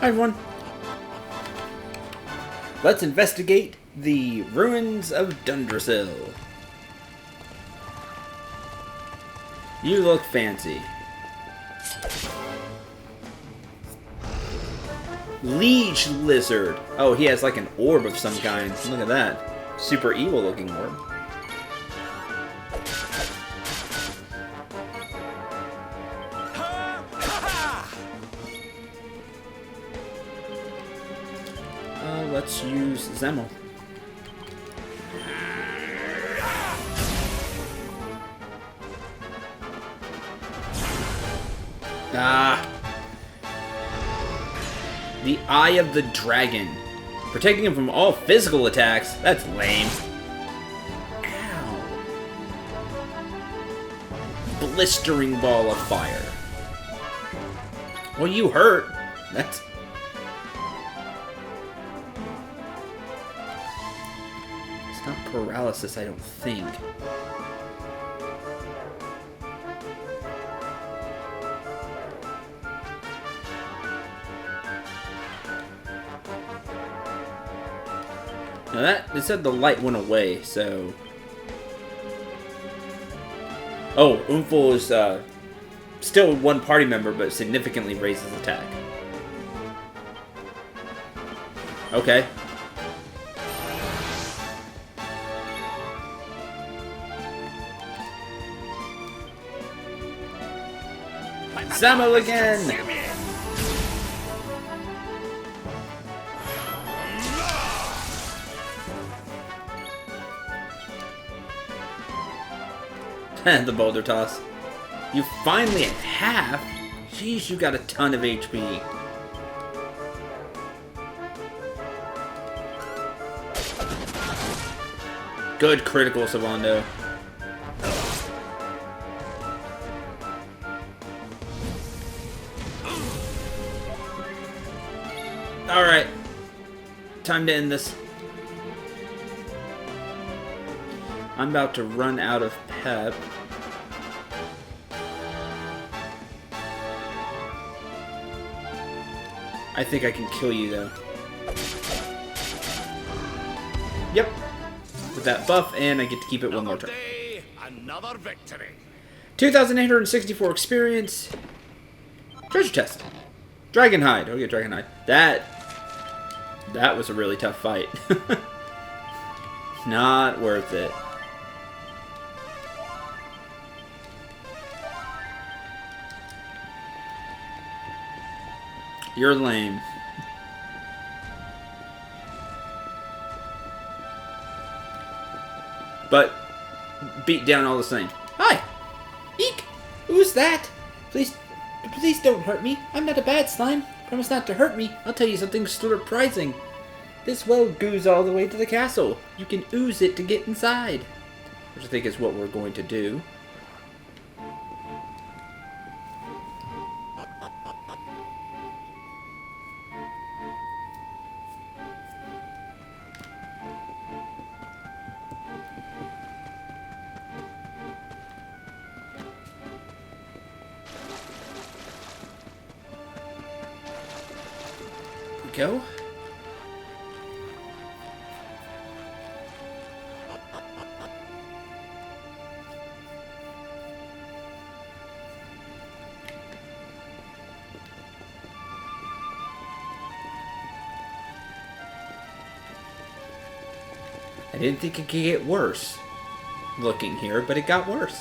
Hi everyone. Let's investigate the ruins of Cendril. You look fancy. Liege lizard. Oh, he has like an orb of some kind. Look at that. Super evil looking orb. Let's use Cendril. The Eye of the Dragon. Protecting him from all physical attacks. That's lame. Ow. Blistering Ball of Fire. Well, you hurt. That's... It's not paralysis, I don't think. Now that, it said the light went away, so... Oh, Fateful is still one party member, but significantly raises attack. Okay. Cendril again! The boulder toss. You finally at half? Jeez, you got a ton of HP. Good critical, Savando. Alright. Time to end this. I'm about to run out of pep. I think I can kill you, though. Yep. With that buff, and I get to keep it one more turn. Another victory. 2,864 experience. Treasure chest. Dragon hide. Okay, dragon hide. That was a really tough fight. Not worth it. You're lame. But beat down all the same. Hi! Eek! Who's that? Please don't hurt me. I'm not a bad slime. Promise not to hurt me. I'll tell you something surprising. This well goes all the way to the castle. You can ooze it to get inside. Which I think is what we're going to do. Go. I didn't think it could get worse looking here, but it got worse.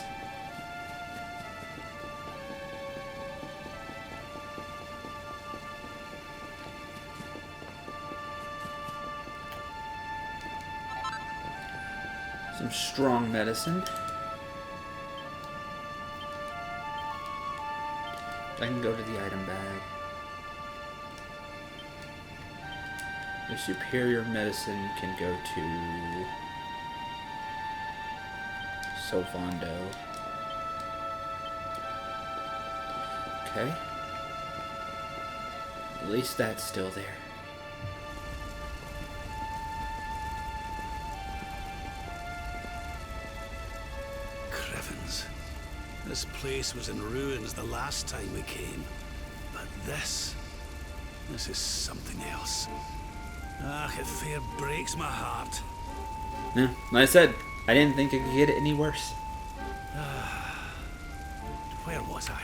Some strong medicine. I can go to the item bag. The superior medicine can go to Savando. Okay. At least that's still there. This place was in ruins the last time we came, but this This is something else. Ah, it fair breaks my heart. Yeah, like I said, I didn't think it could get any worse. Where was I?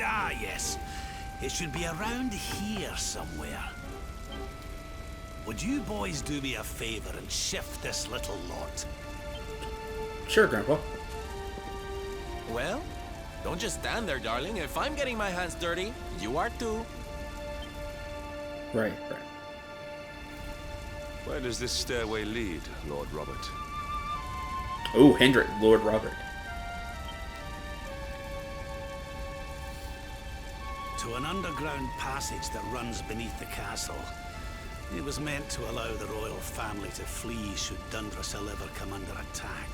Ah, yes. It should be around here somewhere. Would you boys do me a favor and shift this little lot? Sure, Grandpa. Well, don't just stand there, darling. If I'm getting my hands dirty, you are too. Right. Where does this stairway lead, Lord Robert? Oh, Hendrik, Lord Robert. To an underground passage that runs beneath the castle. It was meant to allow the royal family to flee should Dundrusil ever come under attack.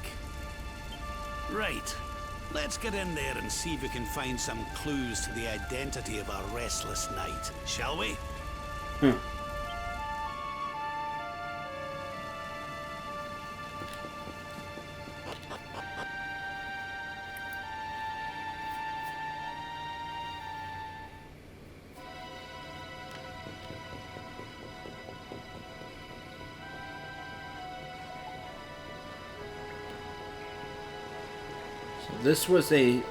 Right. Let's get in there and see if we can find some clues to the identity of our restless knight, shall we? This was a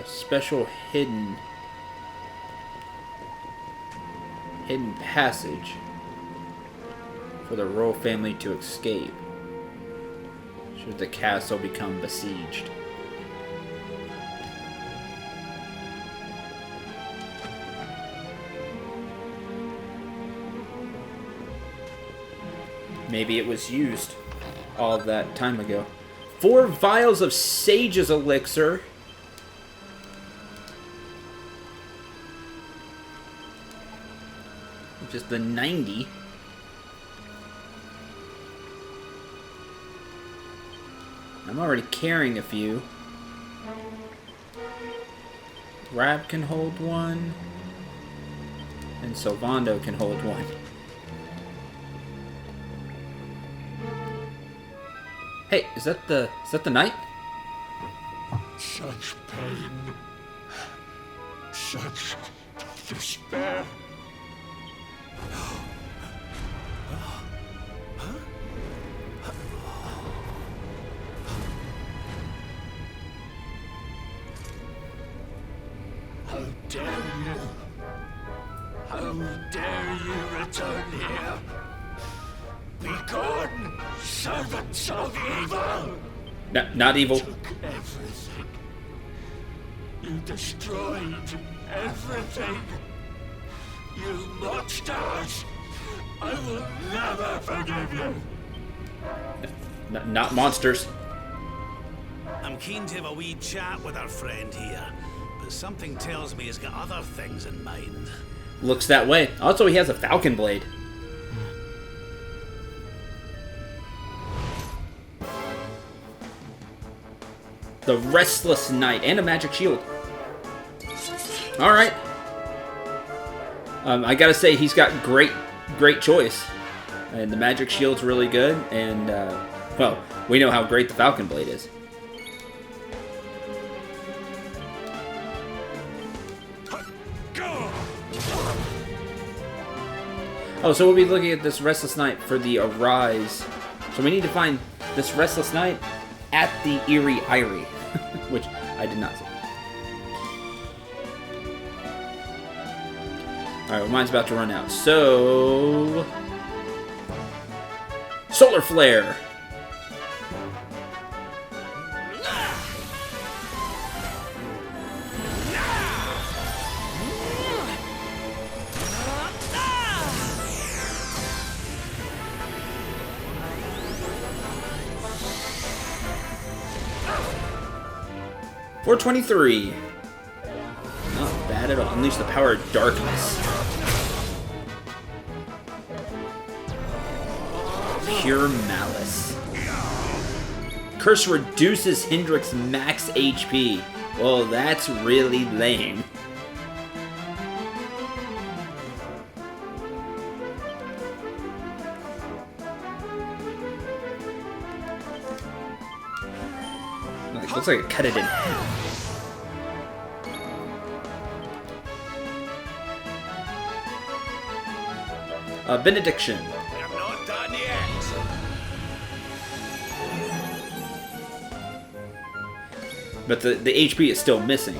special hidden passage for the royal family to escape should the castle become besieged. Maybe it was used all that time ago. 4 vials of Sage's elixir. Which is the 90. I'm already carrying a few. Rab can hold one. And Sylvando can hold one. Hey, is that the knight? Such pain, such despair. How dare you? How dare you return here? Be gone, servants of evil! Not evil. You took everything. You destroyed everything. You monsters! I will never forgive you! Not monsters. I'm keen to have a wee chat with our friend here, but something tells me he's got other things in mind. Looks that way. Also, he has a falcon blade. The Restless Knight and a magic shield. Alright. I gotta say, he's got great choice. And the magic shield's really good. And, well, we know how great the falcon blade is. Oh, so we'll be looking at this Restless Knight for the Arise. So we need to find this Restless Knight at the Eerie Eyrie, which I did not see. Alright, well, mine's about to run out. So... Solar Flare! .423. Not bad at all. Unleash the power of darkness. Pure malice. Curse reduces Hendrik's max HP. Well, that's really lame. Looks like it cut it in half. Benediction. I'm not done yet. But the HP is still missing.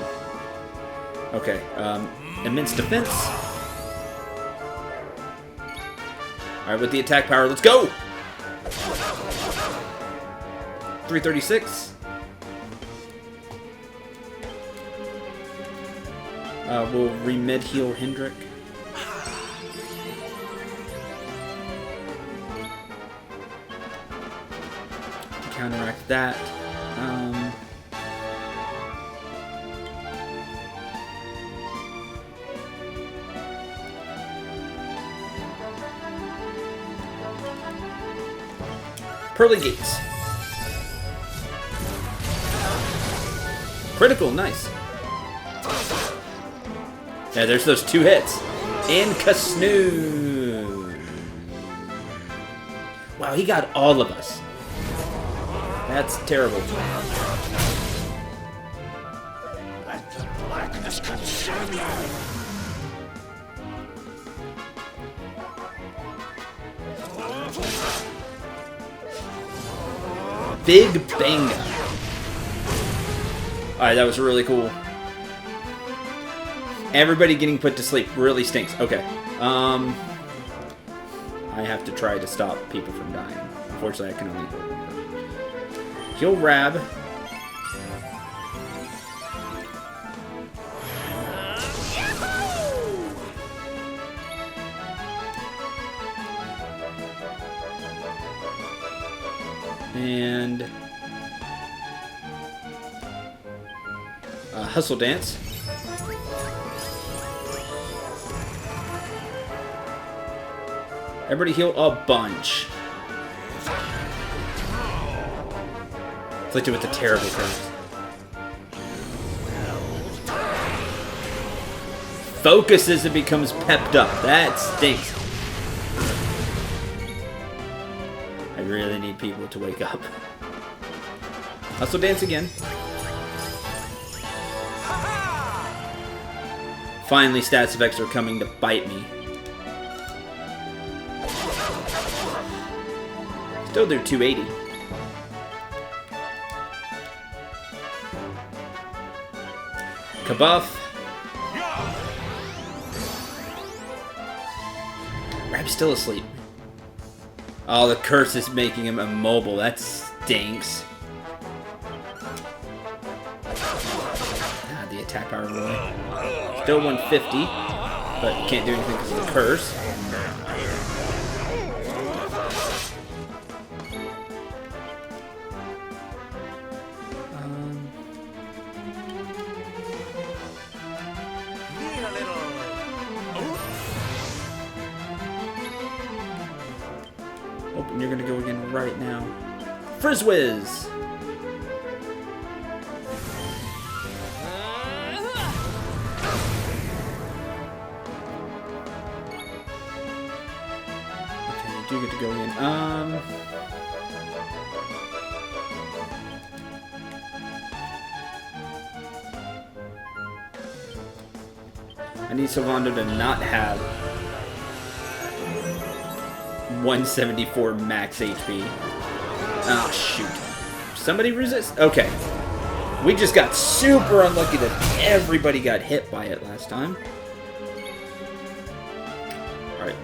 Okay, immense defense. Alright, with the attack power, let's go! 336. We'll remid heal Hendrik. Counteract that. Pearly Gates. Critical, nice. Yeah, there's those 2 hits. And Kasnoo. Wow, he got all of us. That's terrible. Let the blackness consume you. Big Bang. Alright, that was really cool. Everybody getting put to sleep really stinks. Okay. I have to try to stop people from dying. Unfortunately, I can only heal Rab. And Hustle Dance. Everybody heal a bunch. Afflicted with the terrible curse. Focuses and becomes pepped up. That stinks. I really need people to wake up. Hustle Dance again. Finally, stats effects are coming to bite me. Still do 280. Kabuff. Rab's still asleep. Oh, the curse is making him immobile. That stinks. Ah, the attack power really. Still 150, but can't do anything because of the curse. Oh, and you're gonna go again right now. Frizzwiz! Okay, you do get to go in. I need Sylvando to not have 174 max HP. Oh, shoot. Somebody resist? Okay. We just got super unlucky that everybody got hit by it last time. Alright.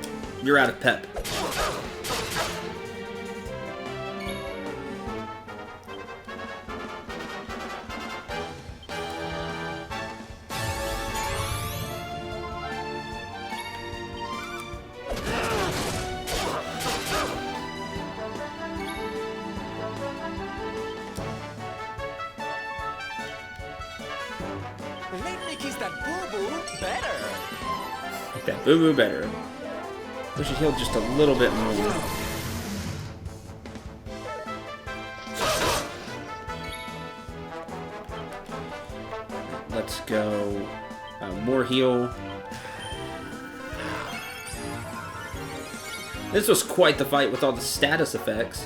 You're out of pep. Let me kiss that boo-boo better. Make that boo-boo better. We should heal just a little bit more. Let's go. More heal. This was quite the fight with all the status effects.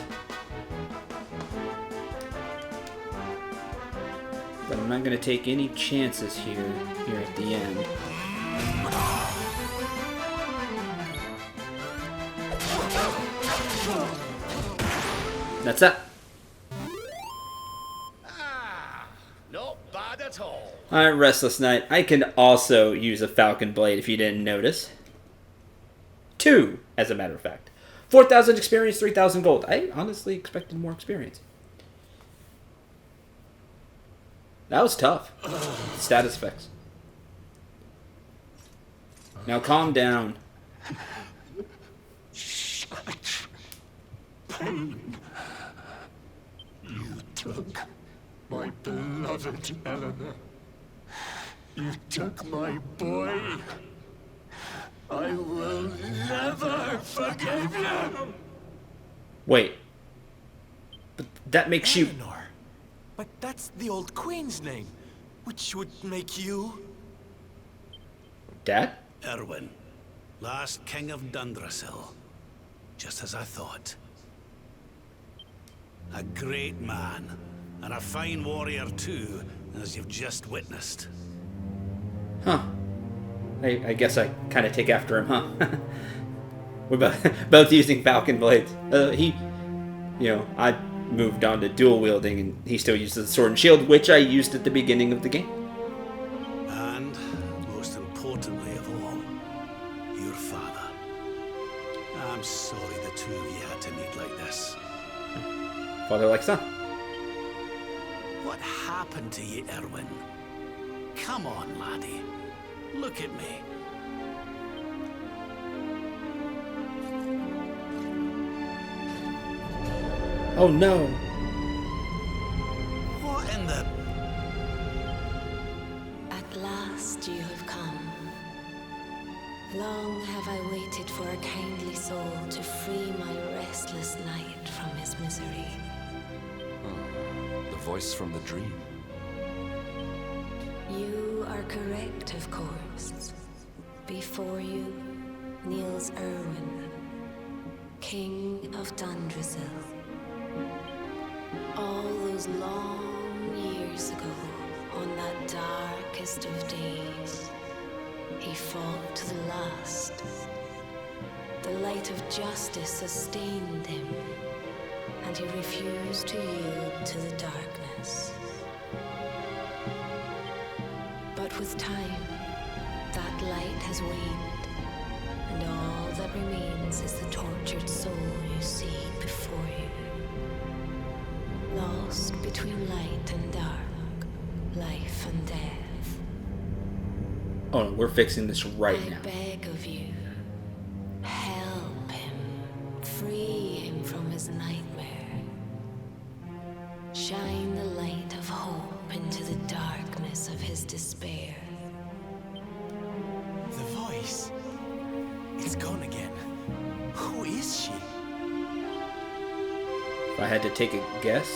But I'm not going to take any chances here at the end. That's that. Not bad at all. Alright, Restless Knight. I can also use a Falcon Blade if you didn't notice. 2, as a matter of fact. 4,000 experience, 3,000 gold. I honestly expected more experience. That was tough. Status effects. Now calm down. Such pain. You took my beloved Eleanor. You took my boy. I will never forgive you. Wait. But that makes you... Eleanor. But that's the old queen's name, which would make you... Dad? Erwin, last king of Dundrasil. Just as I thought. A great man, and a fine warrior too, as you've just witnessed. Huh. I guess I kind of take after him, huh? We're both using Falcon Blades. I moved on to dual wielding, and he still uses the sword and shield, which I used at the beginning of the game. And, most importantly of all, your father. I'm sorry the two of you had to meet like this. Father like son. What happened to you, Erwin? Come on, laddie. Look at me. Oh no. What in the... At last you have come. Long have I waited for a kindly soul to free my restless knight from his misery. The voice from the dream. You are correct, of course. Before you kneels Erwin, King of Dundrasil. All those long years ago, on that darkest of days, he fought to the last. The light of justice sustained him, and he refused to yield to the darkness. But with time, that light has waned, and all that remains is the tortured soul you see before you. Lost between light and dark, life and death. Oh no, we're fixing this right I now. beg of you, help him, free him from his nightmare. Shine the light of hope into the darkness of his despair. The voice. It's gone again. Who is she? If I had to take a guess.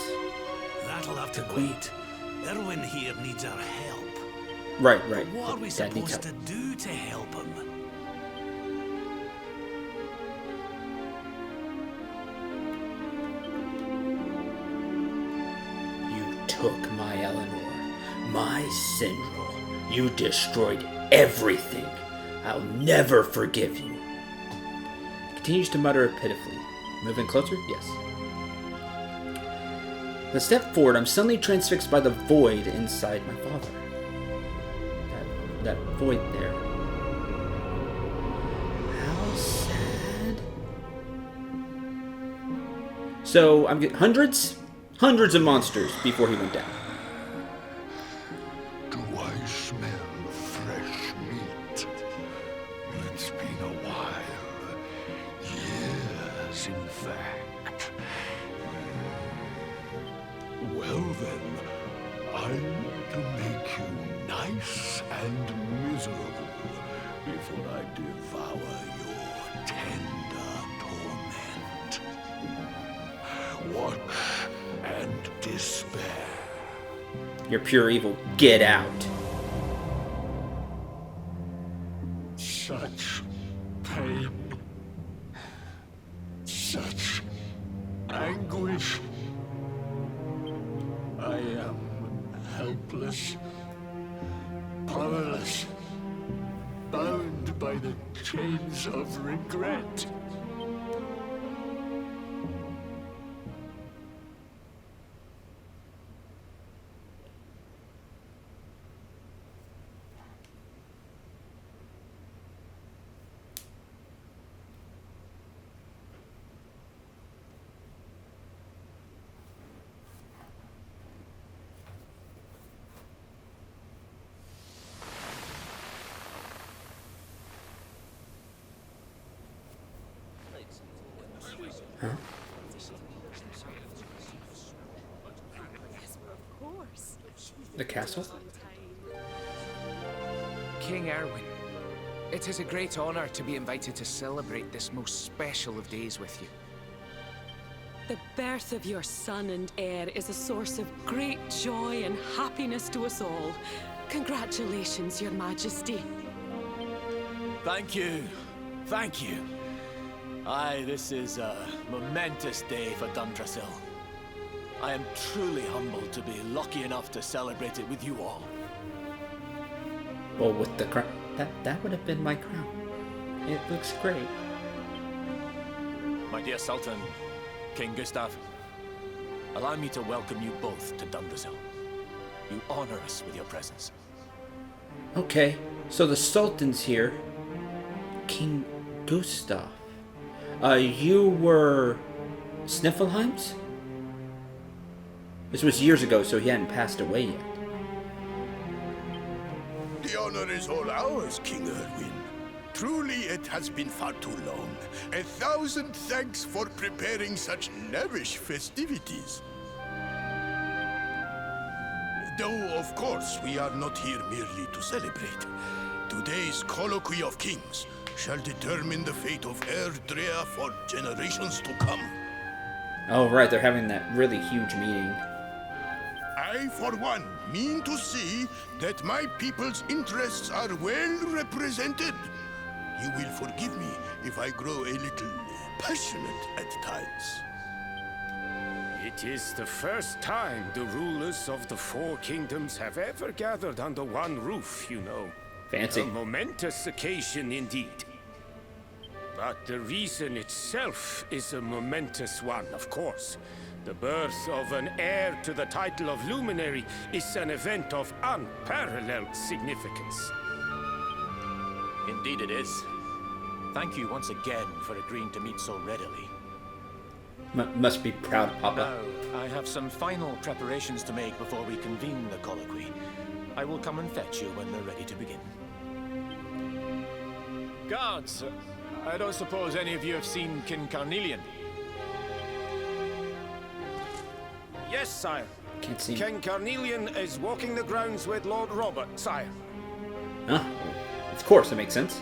That'll have to wait. Erwin here needs our help. Right. What are we Dad needs supposed help. to do to help him? You took my Eleanor, my Cendril. You destroyed everything. I'll never forgive you. Continues to mutter pitifully. Moving closer? Yes. As I step forward, I'm suddenly transfixed by the void inside my father. That void there. How sad. So I'm getting hundreds of monsters before he went down. Do I smell fresh meat? It's been a while. Years, in fact. Well then, I'm to make you nice and miserable before I devour your tender torment. Watch and despair. You're pure evil. Get out. Such pain. Such anguish. I am helpless, powerless, bound by the chains of regret. the castle? King Erwin, it is a great honor to be invited to celebrate this most special of days with you. The birth of your son and heir is a source of great joy and happiness to us all. Congratulations, Your Majesty. Thank you. Thank you. Aye, this is a momentous day for Dundrasil. I am truly humbled to be lucky enough to celebrate it with you all. Well, with the crown. That would have been my crown. It looks great. My dear Sultan, King Gustav, allow me to welcome you both to Dundrasil. You honor us with your presence. Okay, so the Sultan's here. King Gustav. You were Sniffelheim's? This was years ago, so he hadn't passed away yet. The honor is all ours, King Erwin. Truly, it has been far too long. 1,000 thanks for preparing such lavish festivities. Though, of course, we are not here merely to celebrate. Today's colloquy of kings shall determine the fate of Erdrea for generations to come. Oh, right, they're having that really huge meeting. I, for one, mean to see that my people's interests are well represented. You will forgive me if I grow a little passionate at times. It is the first time the rulers of the four kingdoms have ever gathered under one roof, you know. Fancy. A momentous occasion indeed. But the reason itself is a momentous one, of course. The birth of an heir to the title of Luminary is an event of unparalleled significance. Indeed it is. Thank you once again for agreeing to meet so readily. Must be proud, Papa. Now, I have some final preparations to make before we convene the colloquy. I will come and fetch you when we're ready to begin. Guards, I don't suppose any of you have seen King Carnelian? Yes, sire. Can't see. King Carnelian is walking the grounds with Lord Robert, sire. Huh? Of course, that makes sense.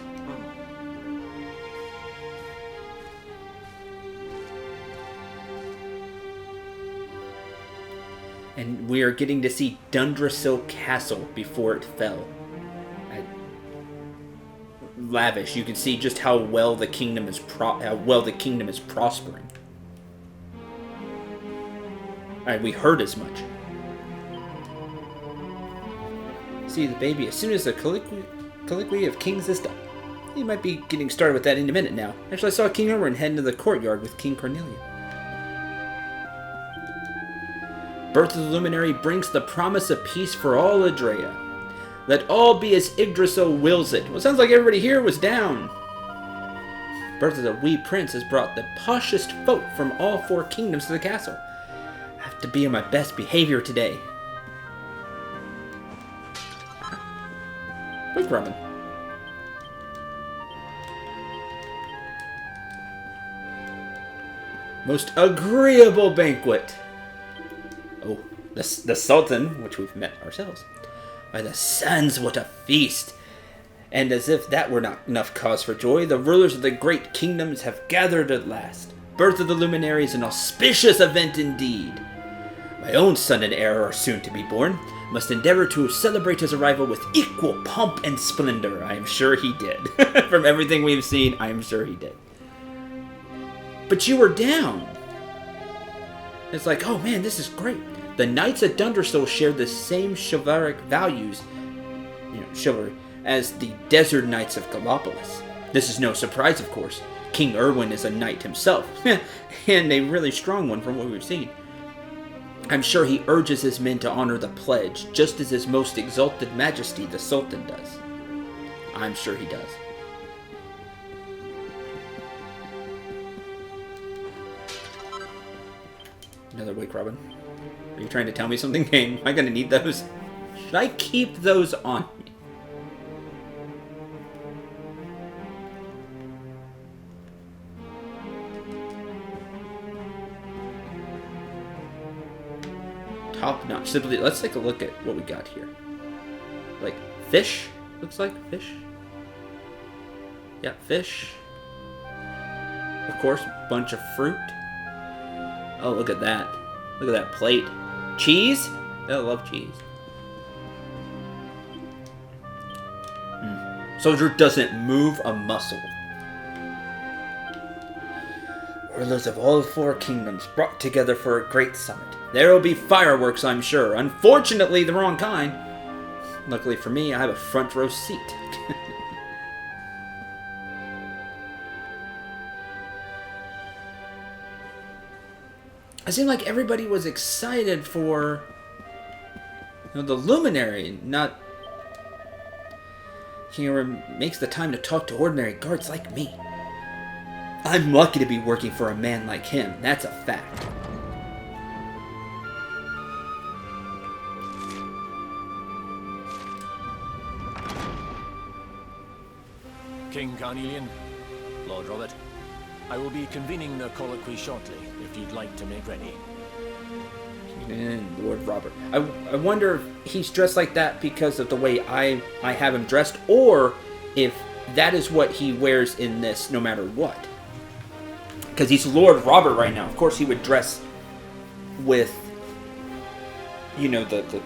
And we are getting to see Dundrasil Castle before it fell. Lavish. You can see just how well the kingdom is prospering. Alright, we heard as much. See the baby as soon as the colloquy of kings is done. You might be getting started with that in a minute now. Actually, I saw King Erwin head into the courtyard with King Carnelian. Birth of the Luminary brings the promise of peace for all Adrea. Let all be as Yggdrasil wills it. Well, it sounds like everybody here was down. Birth of the wee prince has brought the poshest folk from all four kingdoms to the castle. I have to be on my best behavior today. Quick Robin. Most agreeable banquet. Oh, the Sultan, which we've met ourselves. By the suns, what a feast! And as if that were not enough cause for joy, the rulers of the great kingdoms have gathered at last. Birth of the Luminary is an auspicious event indeed. My own son and heir are soon to be born. Must endeavor to celebrate his arrival with equal pomp and splendor. I am sure he did. From everything we've seen, I am sure he did. But you were down. It's like, oh man, this is great. The knights at Dundrasil share the same chivalric values, chivalry, as the desert knights of Gallopolis. This is no surprise, of course. King Erwin is a knight himself, and a really strong one from what we've seen. I'm sure he urges his men to honor the pledge, just as his most exalted majesty, the Sultan, does. I'm sure he does. Another wake, Robin. Are you trying to tell me something, Kane? Am I going to need those? Should I keep those on me? top notch. Simply, let's take a look at what we got here. Like fish, looks like fish. Yeah, fish. Of course, bunch of fruit. Oh, look at that. Look at that plate. Cheese? I love cheese. Soldier doesn't move a muscle. Rulers of all 4 kingdoms brought together for a great summit. There will be fireworks, I'm sure. Unfortunately, the wrong kind. Luckily for me, I have a front row seat. It seemed like everybody was excited for the luminary, not makes the time to talk to ordinary guards like me. I'm lucky to be working for a man like him, that's a fact. King Carnelian, Lord Robert, I will be convening the colloquy shortly, if you'd like to make ready. And Lord Robert. I wonder if he's dressed like that because of the way I have him dressed, or if that is what he wears in this no matter what. Because he's Lord Robert right now. Of course he would dress with, the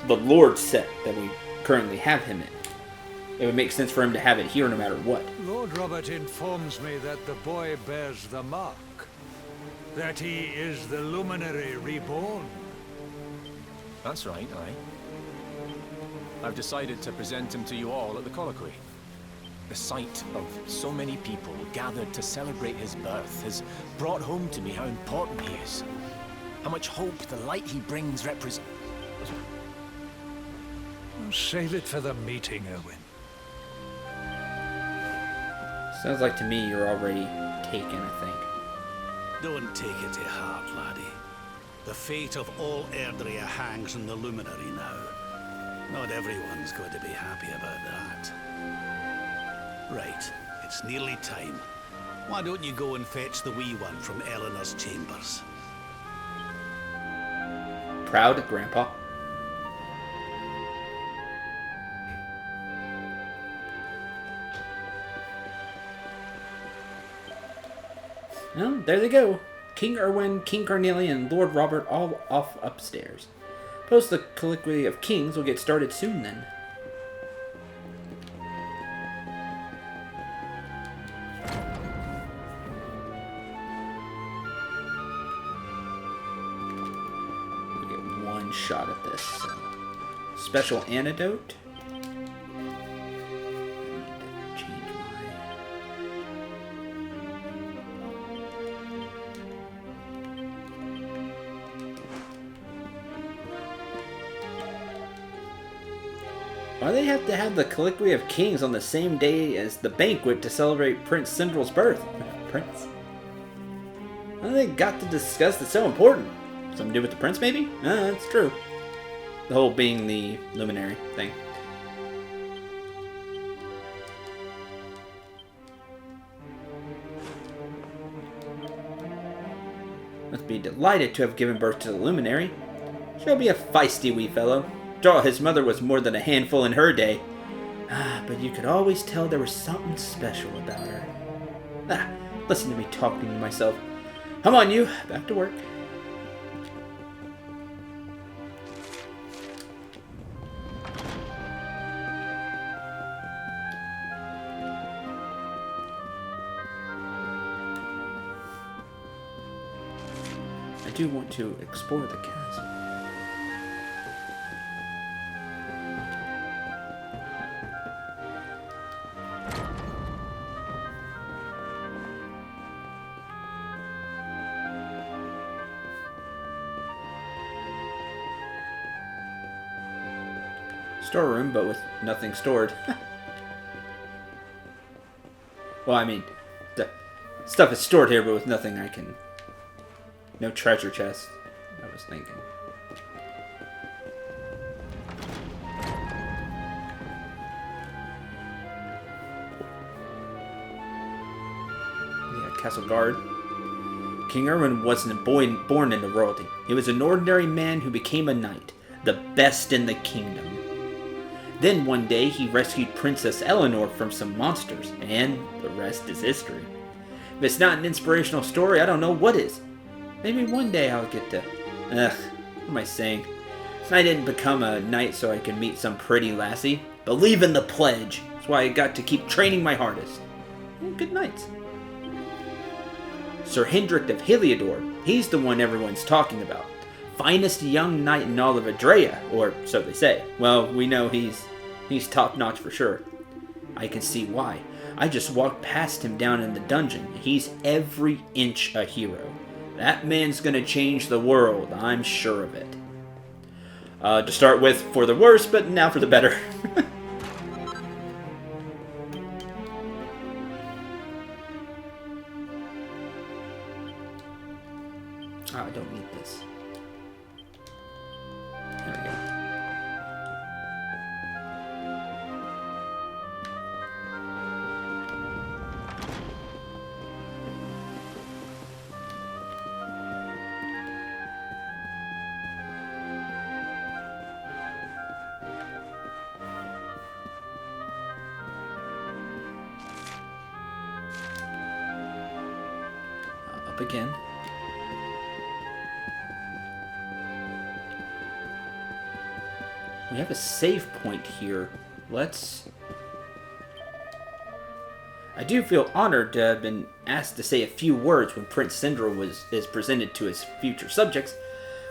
Lord set that we currently have him in. It would make sense for him to have it here no matter what. Lord Robert informs me that the boy bears the mark. That he is the luminary reborn. That's right, aye. I've decided to present him to you all at the colloquy. The sight of so many people gathered to celebrate his birth has brought home to me how important he is. How much hope the light he brings represents. Save it for the meeting, Owen. Sounds like to me you're already taken, I think. Don't take it to heart, laddie. The fate of all Erdrea hangs in the luminary now. Not everyone's going to be happy about that. Right, it's nearly time. Why don't you go and fetch the wee one from Eleanor's chambers? Proud, Grandpa. Well, there they go. King Erwin, King Carnelian, and Lord Robert all off upstairs. Post the colloquy of kings will get started soon then. We get one shot at this. So. Special antidote. Why do they have to have the colloquy of kings on the same day as the banquet to celebrate Prince Cendril's birth? Prince? What do they got to discuss that's so important? Something to do with the prince, maybe? That's true. The whole being the luminary thing. Must be delighted to have given birth to the luminary. She'll be a feisty wee fellow. His mother was more than a handful in her day. But you could always tell there was something special about her. Listen to me talking to myself. Come on, you. Back to work. I do want to explore the castle. Storeroom, but with nothing stored. Well, I mean, the stuff is stored here, but with nothing I can... No treasure chest, I was thinking. Yeah, castle guard. King Erwin wasn't born into royalty. He was an ordinary man who became a knight, the best in the kingdom. Then one day he rescued Princess Eleanor from some monsters, and the rest is history. If it's not an inspirational story, I don't know what is. Maybe one day I'll get to... what am I saying? I didn't become a knight so I could meet some pretty lassie. Believe in the pledge. That's why I got to keep training my hardest. Good night. Sir Hendrik of Heliodor, he's the one everyone's talking about. Finest young knight in all of Adrea, or so they say. Well, we know he's top-notch for sure. I can see why. I just walked past him down in the dungeon. He's every inch a hero. That man's gonna change the world, I'm sure of it. To start with, for the worse, but now for the better. I don't need this. There we go. Up again. We have a save point here. I do feel honored to have been asked to say a few words when Prince Cendril is presented to his future subjects.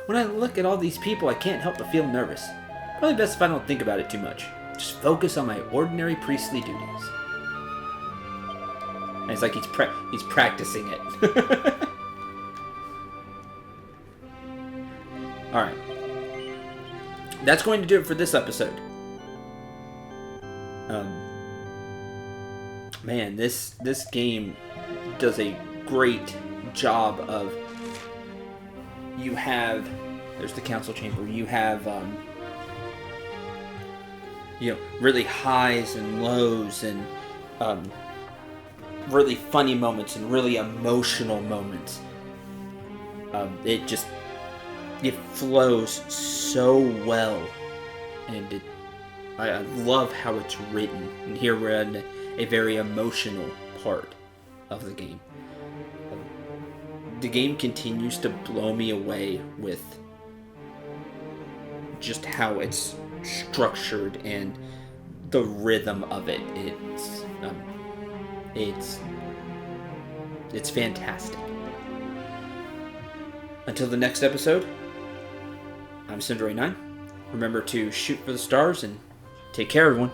When I look at all these people, I can't help but feel nervous. Probably best if I don't think about it too much. Just focus on my ordinary priestly duties. And it's like he's practicing it. Alright. That's going to do it for this episode. Man, this game does a great job of... There's the council chamber. You have, really highs and lows and really funny moments and really emotional moments. It flows so well, and I love how it's written. And here we're in a very emotional part of the game. The game continues to blow me away with just how it's structured and the rhythm of it. It's fantastic. Until the next episode, I'm Cendril 9. Remember to shoot for the stars and take care, everyone.